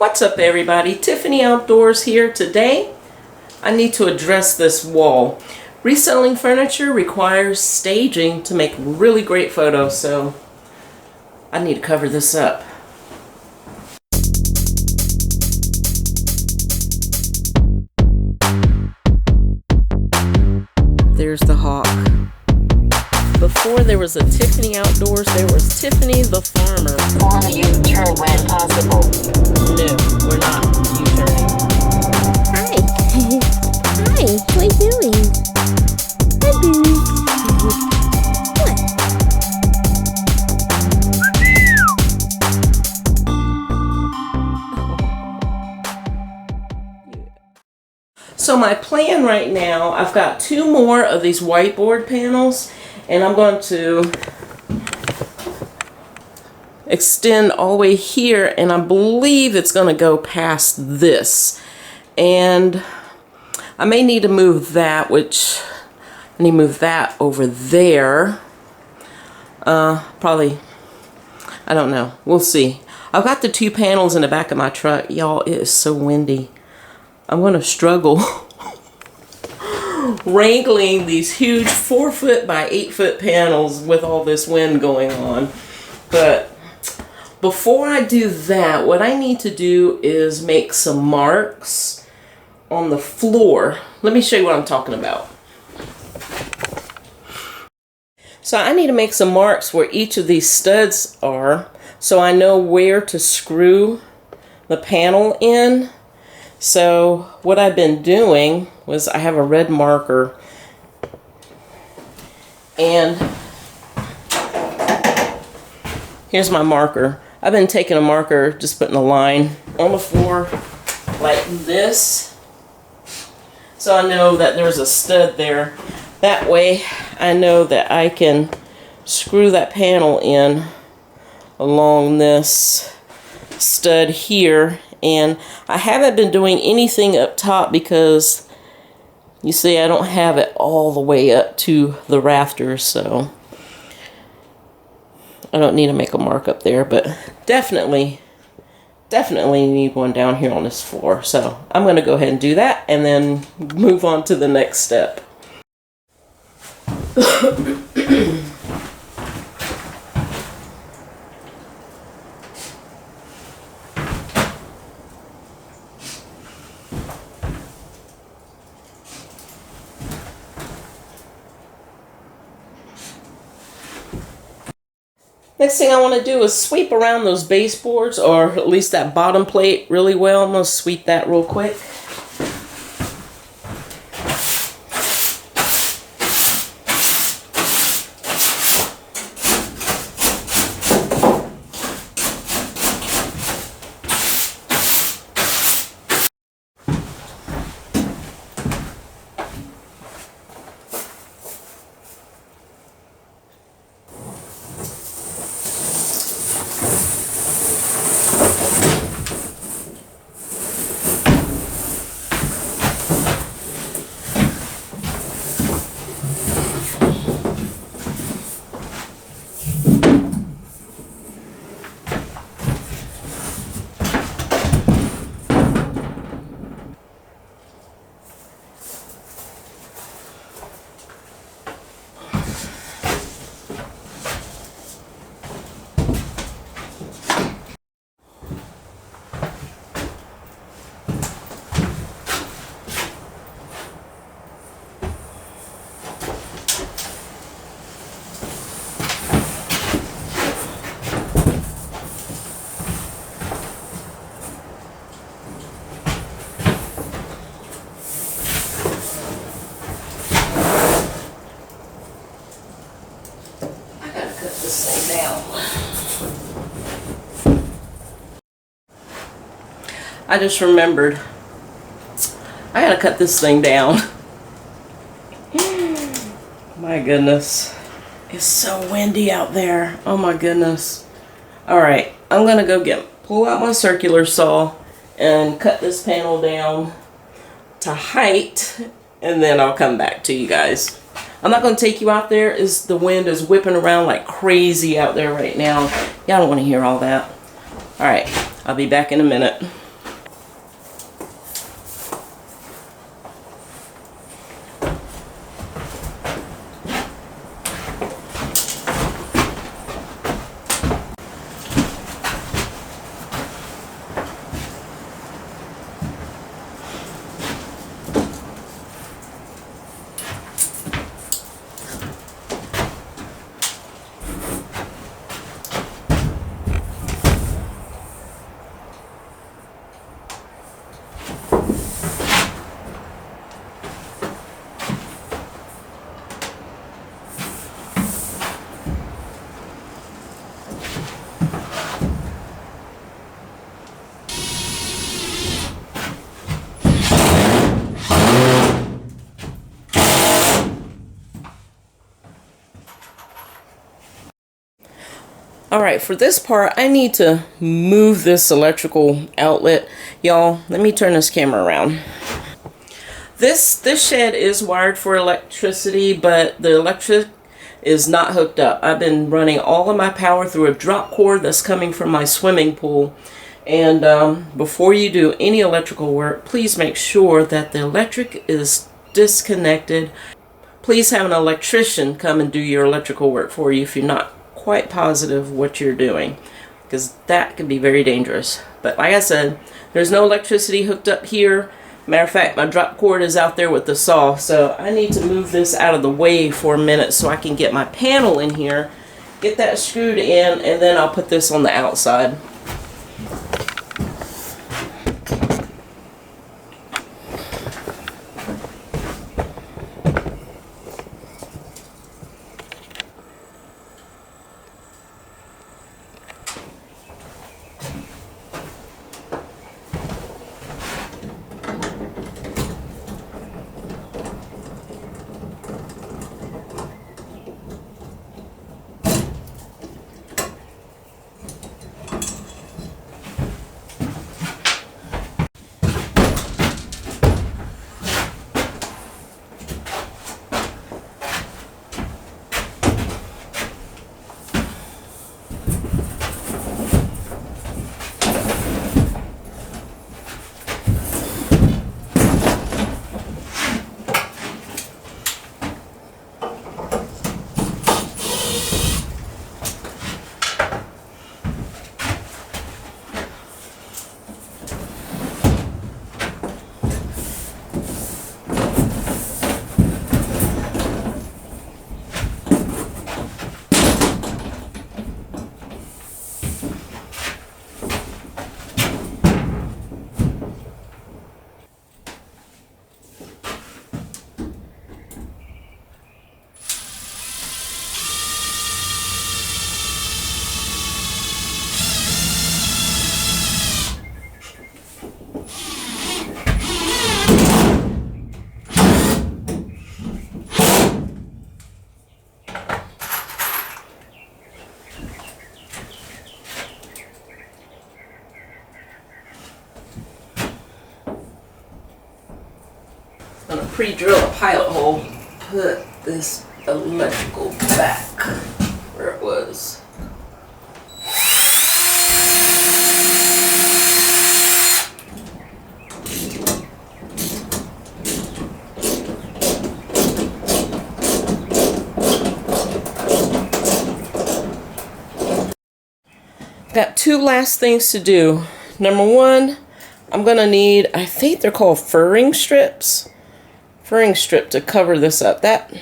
What's up everybody? Tiffany Outdoors here. Today I need to address this wall. Reselling furniture requires staging to make really great photos, so I need to cover this up. There's the hawk. Before there was a Tiffany Outdoors, there was Tiffany the Farmer. On a U-turn when possible. No, we're not U-turning. Hi. Hi, what are you doing? Hi, Boo. What? So my plan right now, I've got 2 more of these whiteboard panels, and I'm going to extend all the way here, and I believe it's going to go past this. And I may need to move that, which I need to move that over there. Probably, I don't know. We'll see. I've got the 2 panels in the back of my truck. Y'all, it is so windy. I'm going to struggle wrangling these huge 4-foot by 8-foot panels with all this wind going on. But before I do that, what I need to do is make some marks on the floor. Let me show you what I'm talking about. So I need to make some marks where each of these studs are, so I know where to screw the panel in. So what I've been doing was I have a red marker, and here's my marker. I've been taking a marker, just putting a line on the floor like this, so I know that there's a stud there. That way I know that I can screw that panel in along this stud here. And I haven't been doing anything up top because you see I don't have it all the way up to the rafters, so I don't need to make a mark up there, but definitely need one down here on this floor. So I'm going to go ahead and do that and then move on to the next step. Next thing I want to do is sweep around those baseboards, or at least that bottom plate, really well. I'm going to sweep that real quick. I just remembered I gotta cut this thing down. My goodness, it's so windy out there. Oh my goodness. Alright, I'm gonna go pull out my circular saw and cut this panel down to height, and then I'll come back to you guys. I'm not going to take you out there as the wind is whipping around like crazy out there right now. Y'all don't want to hear all that. Alright, I'll be back in a minute. Alright, for this part, I need to move this electrical outlet. Y'all, let me turn this camera around. This shed is wired for electricity, but the electric is not hooked up. I've been running all of my power through a drop cord that's coming from my swimming pool. And before you do any electrical work, please make sure that the electric is disconnected. Please have an electrician come and do your electrical work for you if you're not quite positive what you're doing, because that can be very dangerous. But like I said, there's no electricity hooked up here. Matter of fact, my drop cord is out there with the saw, so I need to move this out of the way for a minute so I can get my panel in here, get that screwed in, and then I'll put this on the outside. I'm going to pre-drill a pilot hole, put this electrical back where it was. Got two last things to do. Number one, I'm going to need, I think they're called furring strips. Furring strip to cover this up. That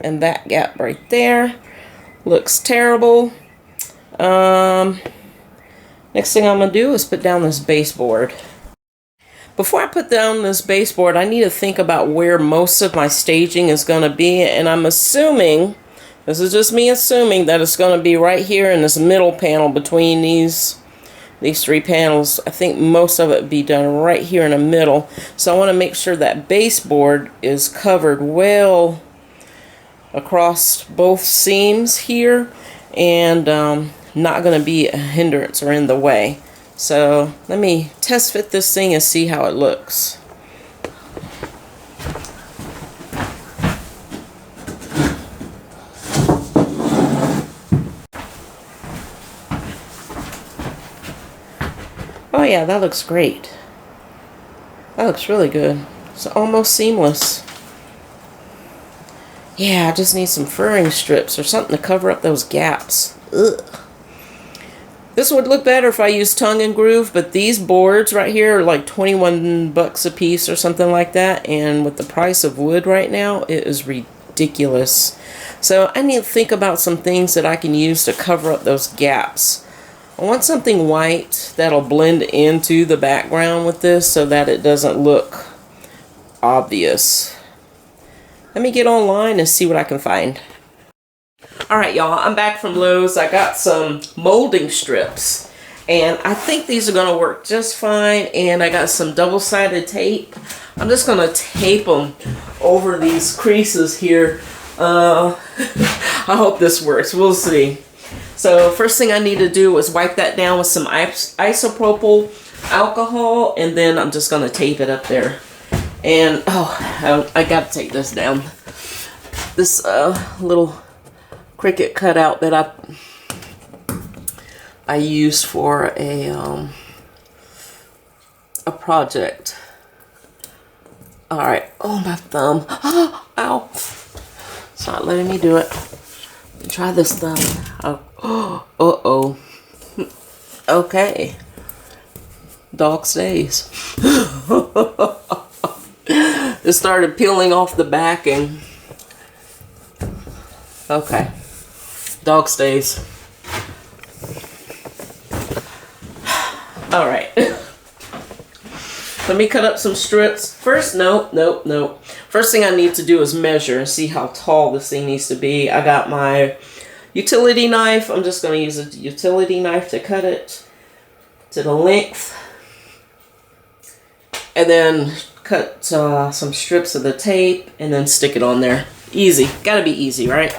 and that gap right there looks terrible. Next thing I'm going to do is put down this baseboard. Before I put down this baseboard, I need to think about where most of my staging is going to be, and I'm assuming, this is just me assuming, that it's going to be right here in this middle panel between these three panels. I think most of it be done right here in the middle. So I want to make sure that baseboard is covered well across both seams here, and not going to be a hindrance or in the way. So let me test fit this thing and see how it looks. Oh yeah, that looks great. That looks really good. It's almost seamless. Yeah, I just need some furring strips or something to cover up those gaps. Ugh. This would look better if I used tongue and groove, but these boards right here are like 21 bucks a piece or something like that, and with the price of wood right now, it is ridiculous. So I need to think about some things that I can use to cover up those gaps. I want something white that'll blend into the background with this so that it doesn't look obvious. Let me get online and see what I can find. Alright y'all, I'm back from Lowe's. I got some molding strips and I think these are going to work just fine, and I got some double-sided tape. I'm just going to tape them over these creases here. I hope this works. We'll see. So first thing I need to do is wipe that down with some isopropyl alcohol, and then I'm just going to tape it up there. And oh, I got to take this down. This little Cricut cutout that I used for a project. All right. Oh, my thumb. Oh, ow. It's not letting me do it. Try this thumb. Oh, uh-oh. Okay. Dog stays. It started peeling off the backing. Okay. Dog stays. All right. Let me cut up some strips. First, nope. First thing I need to do is measure and see how tall this thing needs to be. I got my utility knife. I'm just going to use a utility knife to cut it to the length. And then cut some strips of the tape and then stick it on there. Easy. Gotta be easy, right?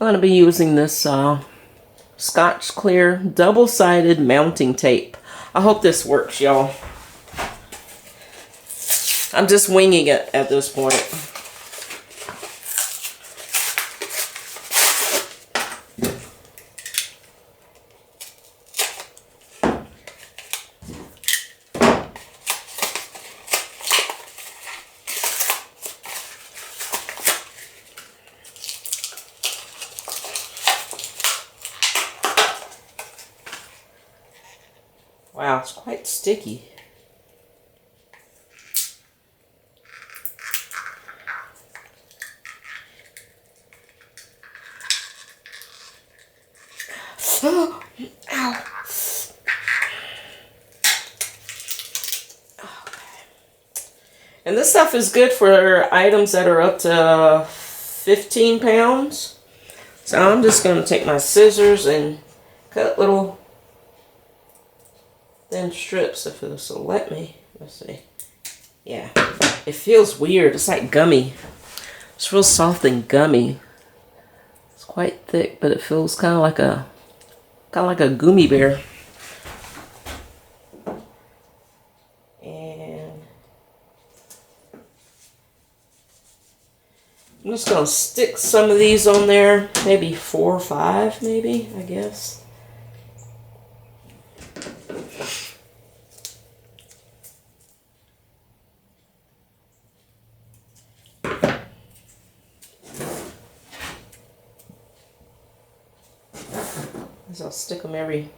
I'm going to be using this Scotch Clear double-sided mounting tape. I hope this works, y'all. I'm just winging it at this point. Wow, it's quite sticky. Oh, ow. Okay. And this stuff is good for items that are up to 15 pounds. So I'm just going to take my scissors and cut little thin strips if this will let me. Let's see. Yeah, it feels weird. It's like gummy. It's real soft and gummy. It's quite thick, but it feels kind of like a gummy bear. And I'm just gonna stick some of these on there, maybe 4 or 5, maybe, I guess. I'll stick them every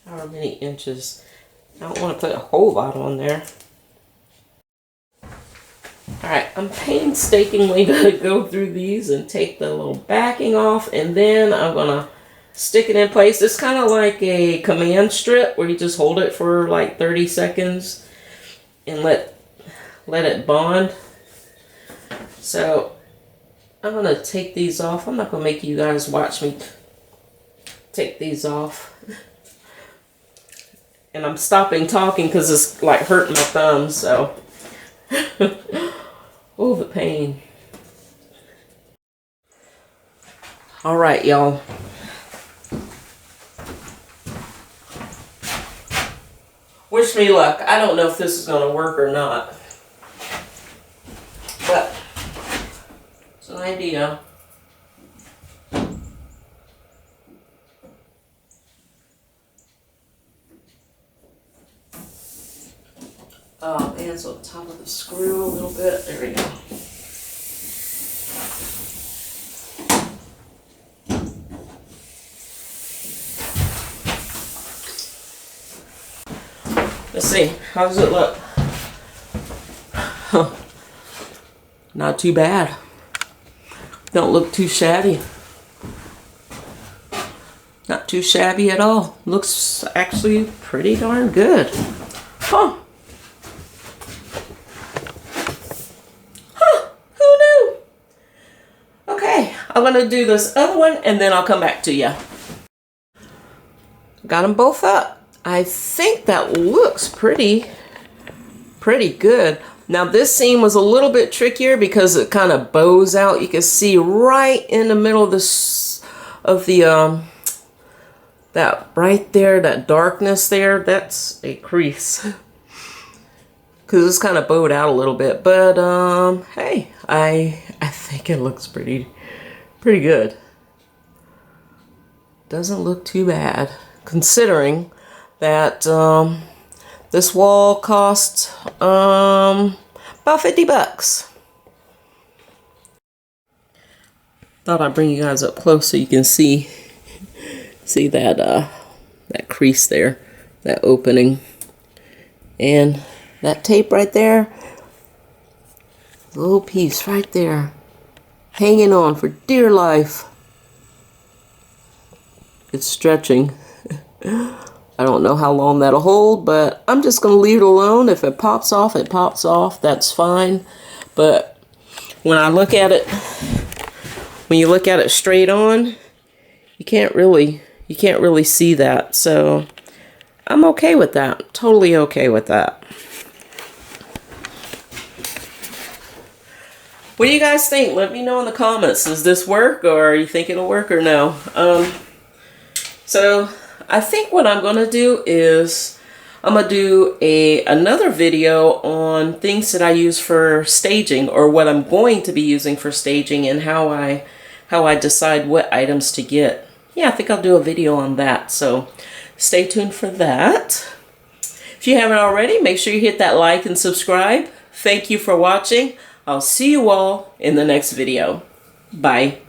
however many inches. I don't want to put a whole lot on there. Alright, I'm painstakingly going to go through these and take the little backing off, and then I'm going to stick it in place. It's kind of like a command strip where you just hold it for like 30 seconds and let it bond. So I'm gonna take these off. I'm not gonna make you guys watch me take these off. And I'm stopping talking because it's like hurting my thumb, so. Oh, the pain. All right, y'all. Wish me luck. I don't know if this is gonna work or not. But it's an idea. Oh man, so top of the screw a little bit. There we go. Let's see, how does it look? Huh. Not too bad. Don't look too shabby. Not too shabby at all. Looks actually pretty darn good. Huh. Huh, who knew? Okay, I'm gonna do this other one and then I'll come back to you. Got them both up. I think that looks pretty good. Now this seam was a little bit trickier because it kind of bows out. You can see right in the middle of this, that right there, that darkness there, that's a crease. Because it's kind of bowed out a little bit. But hey, I think it looks pretty good. Doesn't look too bad considering that this wall cost about 50 bucks. Thought I'd bring you guys up close so you can see that that crease there, that opening, and that tape right there, little piece right there, hanging on for dear life. It's stretching. I don't know how long that'll hold, but I'm just going to leave it alone. If it pops off, it pops off. That's fine. But when I look at it, when you look at it straight on, you can't really see that. So I'm okay with that. Totally okay with that. What do you guys think? Let me know in the comments. Does this work, or you think it'll work or no? So I think what I'm going to do is I'm going to do another video on things that I use for staging, or what I'm going to be using for staging, and how I decide what items to get. Yeah, I think I'll do a video on that. So stay tuned for that. If you haven't already, make sure you hit that like and subscribe. Thank you for watching. I'll see you all in the next video. Bye.